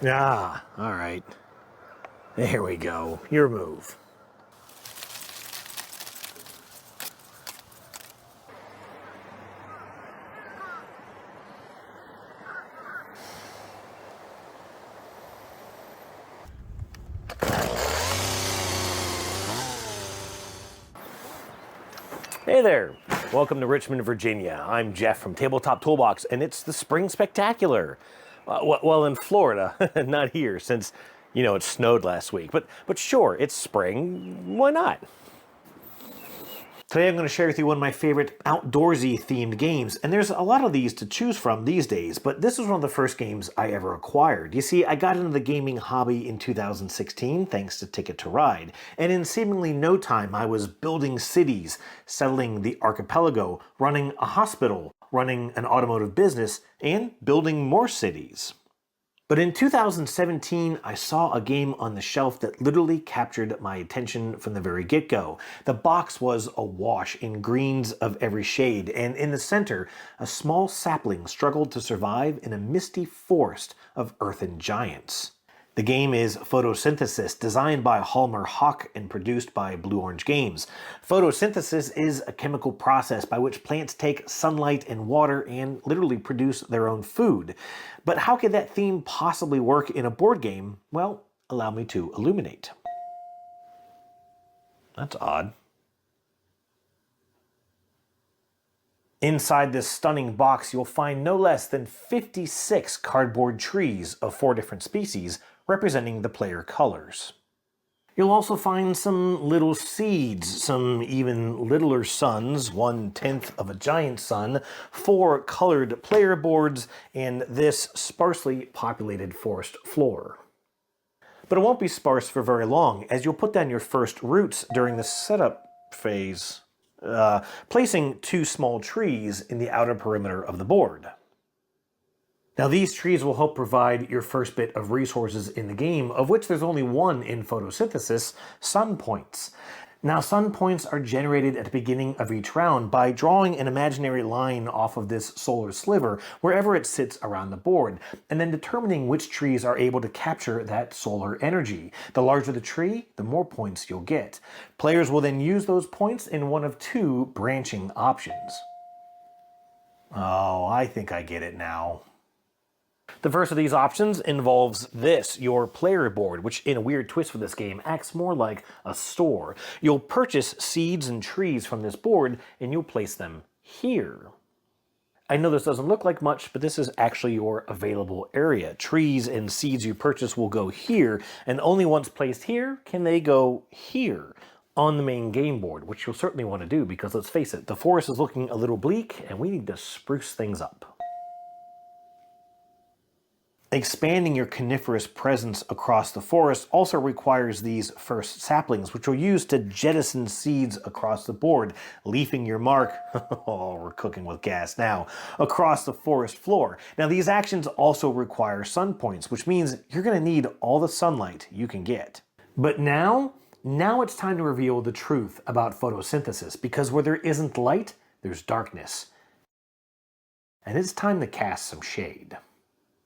Ah, all right. There we go. Your move. Hey there. Welcome to Richmond, Virginia. I'm Jeff from Tabletop Toolbox, and it's the Spring Spectacular. Well, in Florida, not here, since, it snowed last week. But sure, it's spring. Why not? Today I'm going to share with you one of my favorite outdoorsy themed games, and there's a lot of these to choose from these days, but this was one of the first games I ever acquired. You see, I got into the gaming hobby in 2016 thanks to Ticket to Ride, and in seemingly no time I was building cities, settling the archipelago, running a hospital, running an automotive business, and building more cities. But in 2017, I saw a game on the shelf that literally captured my attention from the very get-go. The box was awash in greens of every shade, and in the center, a small sapling struggled to survive in a misty forest of earthen giants. The game is Photosynthesis, designed by Hjalmar Hawk and produced by Blue Orange Games. Photosynthesis is a chemical process by which plants take sunlight and water and literally produce their own food. But how could that theme possibly work in a board game? Well, allow me to illuminate. That's odd. Inside this stunning box, you'll find no less than 56 cardboard trees of 4 different species, representing the player colors. You'll also find some little seeds, some even littler suns, 1/10 of a giant sun, 4 colored player boards, and this sparsely populated forest floor. But it won't be sparse for very long, as you'll put down your first roots during the setup phase, placing 2 small trees in the outer perimeter of the board. Now these trees will help provide your first bit of resources in the game, of which there's only one in Photosynthesis, sun points. Now sun points are generated at the beginning of each round by drawing an imaginary line off of this solar sliver wherever it sits around the board, and then determining which trees are able to capture that solar energy. The larger the tree, the more points you'll get. Players will then use those points in one of 2 branching options. Oh, I think I get it now. The first of these options involves this, your player board, which in a weird twist for this game acts more like a store. You'll purchase seeds and trees from this board and you'll place them here. I know this doesn't look like much, but this is actually your available area. Trees and seeds you purchase will go here, and only once placed here can they go here on the main game board, which you'll certainly want to do because let's face it, the forest is looking a little bleak and we need to spruce things up. Expanding your coniferous presence across the forest also requires these first saplings, which you'll use to jettison seeds across the board, leafing your mark, oh, we're cooking with gas now, across the forest floor. Now these actions also require sun points, which means you're going to need all the sunlight you can get. But now it's time to reveal the truth about photosynthesis, because where there isn't light, there's darkness. And it's time to cast some shade.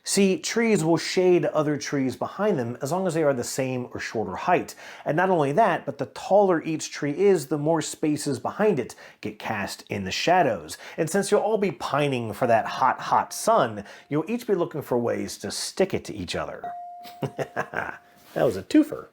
See, trees will shade other trees behind them as long as they are the same or shorter height. And not only that, but the taller each tree is, the more spaces behind it get cast in the shadows. And since you'll all be pining for that hot, hot sun, you'll each be looking for ways to stick it to each other. That was a twofer.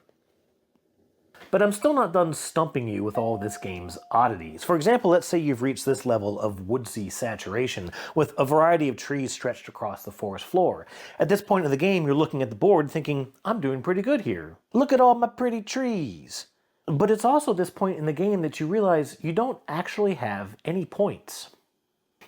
But I'm still not done stumping you with all of this game's oddities. For example, let's say you've reached this level of woodsy saturation with a variety of trees stretched across the forest floor. At this point of the game, you're looking at the board thinking, I'm doing pretty good here. Look at all my pretty trees. But it's also this point in the game that you realize you don't actually have any points.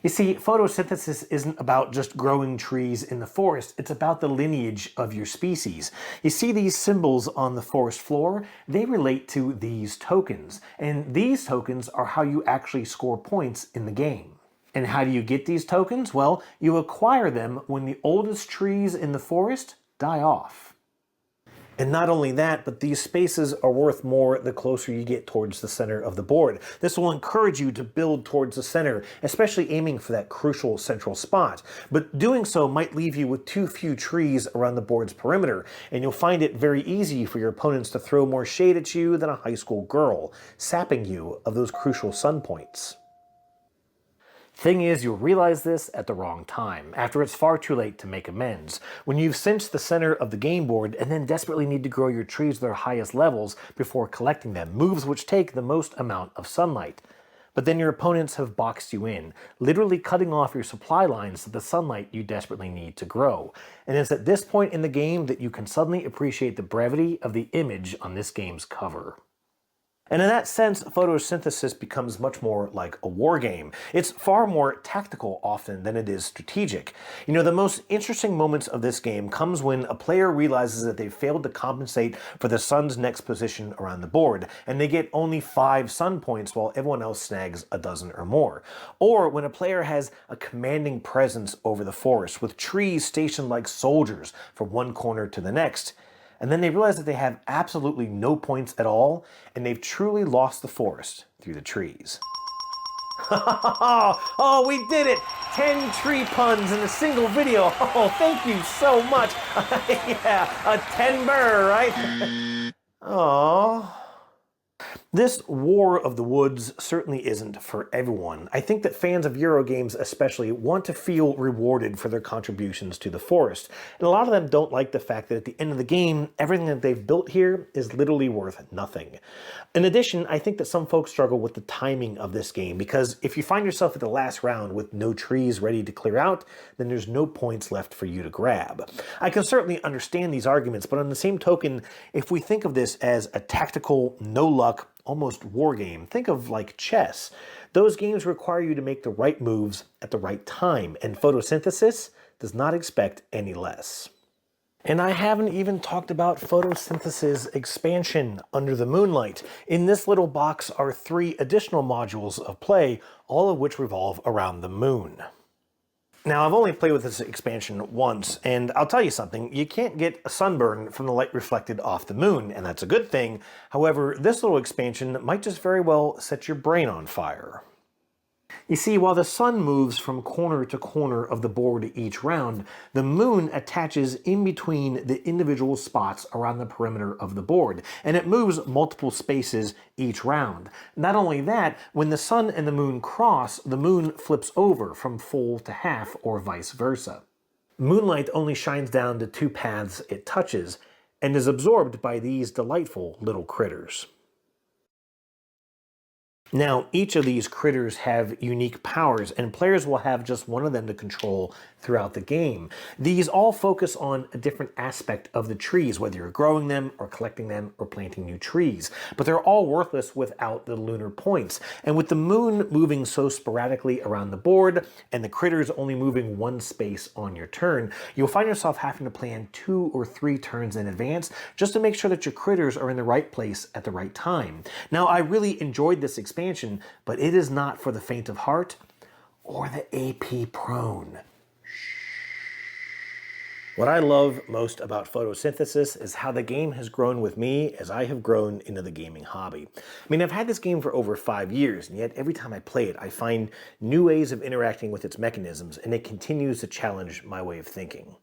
You see, photosynthesis isn't about just growing trees in the forest, it's about the lineage of your species. You see these symbols on the forest floor? They relate to these tokens, and these tokens are how you actually score points in the game. And how do you get these tokens? Well, you acquire them when the oldest trees in the forest die off. And not only that, but these spaces are worth more the closer you get towards the center of the board. This will encourage you to build towards the center, especially aiming for that crucial central spot. But doing so might leave you with too few trees around the board's perimeter, and you'll find it very easy for your opponents to throw more shade at you than a high school girl, sapping you of those crucial sun points. Thing is, you'll realize this at the wrong time, after it's far too late to make amends, when you've cinched the center of the game board and then desperately need to grow your trees to their highest levels before collecting them, moves which take the most amount of sunlight. But then your opponents have boxed you in, literally cutting off your supply lines to the sunlight you desperately need to grow. And it's at this point in the game that you can suddenly appreciate the brevity of the image on this game's cover. And in that sense, photosynthesis becomes much more like a war game. It's far more tactical often than it is strategic. You know, the most interesting moments of this game comes when a player realizes that they've failed to compensate for the sun's next position around the board, and they get only 5 sun points while everyone else snags a dozen or more. Or when a player has a commanding presence over the forest, with trees stationed like soldiers from one corner to the next, and then they realize that they have absolutely no points at all, and they've truly lost the forest through the trees. Oh, we did it! 10 tree puns in a single video. Oh, thank you so much. Yeah, a 10 burr, right? Oh. This War of the Woods certainly isn't for everyone. I think that fans of Eurogames especially want to feel rewarded for their contributions to the forest, and a lot of them don't like the fact that at the end of the game, everything that they've built here is literally worth nothing. In addition, I think that some folks struggle with the timing of this game, because if you find yourself at the last round with no trees ready to clear out, then there's no points left for you to grab. I can certainly understand these arguments, but on the same token, if we think of this as a tactical, no-luck, almost war game. Think of like chess. Those games require you to make the right moves at the right time, and photosynthesis does not expect any less. And I haven't even talked about Photosynthesis expansion, Under the Moonlight. In this little box are 3 additional modules of play, all of which revolve around the moon. Now, I've only played with this expansion once, and I'll tell you something, you can't get a sunburn from the light reflected off the moon, and that's a good thing. However, this little expansion might just very well set your brain on fire. You see, while the sun moves from corner to corner of the board each round, the moon attaches in between the individual spots around the perimeter of the board, and it moves multiple spaces each round. Not only that, when the sun and the moon cross, the moon flips over from full to half or vice versa. Moonlight only shines down the 2 paths it touches, and is absorbed by these delightful little critters. Now, each of these critters have unique powers, and players will have just one of them to control throughout the game. These all focus on a different aspect of the trees, whether you're growing them or collecting them or planting new trees. But they're all worthless without the lunar points. And with the moon moving so sporadically around the board, and the critters only moving 1 space on your turn, you'll find yourself having to plan 2 or 3 turns in advance just to make sure that your critters are in the right place at the right time. Now, I really enjoyed this expansion, but it is not for the faint of heart or the AP prone. What I love most about photosynthesis is how the game has grown with me as I have grown into the gaming hobby. I mean, I've had this game for over 5 years, and yet every time I play it, I find new ways of interacting with its mechanisms, and it continues to challenge my way of thinking.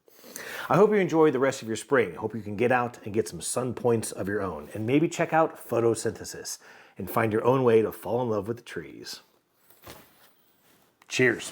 I hope you enjoy the rest of your spring. I hope you can get out and get some sun points of your own, and maybe check out Photosynthesis and find your own way to fall in love with the trees. Cheers.